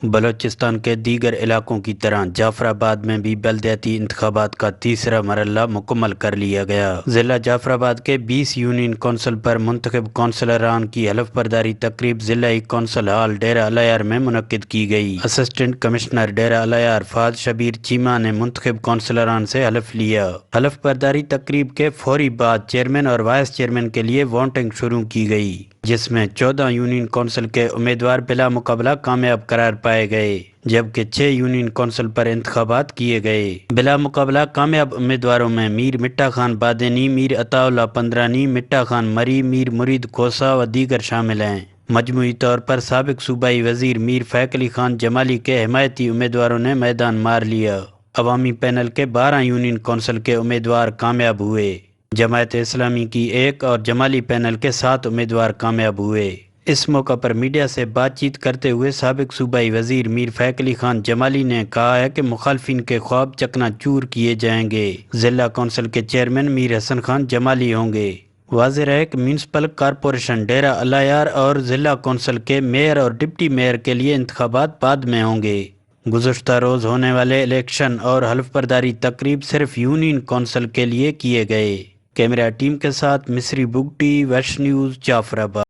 بلوچستان کے دیگر علاقوں کی طرح جعفر آباد میں بھی بلدیاتی انتخابات کا تیسرا مرحلہ مکمل کر لیا گیا۔ ضلع جعفر آباد کے 20 یونین کونسل پر منتخب کونسلران کی حلف برداری تقریب ضلعی کونسل ہال ڈیرہ الیار میں منعقد کی گئی۔ اسسٹنٹ کمشنر ڈیرہ الیار فاض شبیر چیمہ نے منتخب کونسلران سے حلف لیا۔ حلف برداری تقریب کے فوری بعد چیئرمین اور وائس چیئرمین کے لیے ووٹنگ شروع کی گئی، جس میں 14 یونین کونسل کے امیدوار بلا مقابلہ کامیاب قرار پائے گئے، جبکہ 6 یونین کونسل پر انتخابات کیے گئے۔ بلا مقابلہ کامیاب امیدواروں میں میر مٹا خان بادینی، میر عطا اللہ پندرانی، مٹا خان مری، میر مرید کوسا و دیگر شامل ہیں۔ مجموعی طور پر سابق صوبائی وزیر میر فیق علی خان جمالی کے حمایتی امیدواروں نے میدان مار لیا۔ عوامی پینل کے 12 یونین کونسل کے امیدوار کامیاب ہوئے۔ جماعت اسلامی کی 1 اور جمالی پینل کے 7 امیدوار کامیاب ہوئے۔ اس موقع پر میڈیا سے بات چیت کرتے ہوئے سابق صوبائی وزیر میر فیق علی خان جمالی نے کہا ہے کہ مخالفین کے خواب چکنا چور کیے جائیں گے۔ ضلع کونسل کے چیئرمین میر حسن خان جمالی ہوں گے۔ واضح رہے کہ میونسپل کارپوریشن ڈیرہ الیار اور ضلع کونسل کے میئر اور ڈپٹی میئر کے لیے انتخابات بعد میں ہوں گے۔ گزشتہ روز ہونے والے الیکشن اور حلف برداری تقریب صرف یونین کونسل کے لیے کیے گئے۔ کیمرہ ٹیم کے ساتھ مصری بگٹی، ویش نیوز، جعفر آباد۔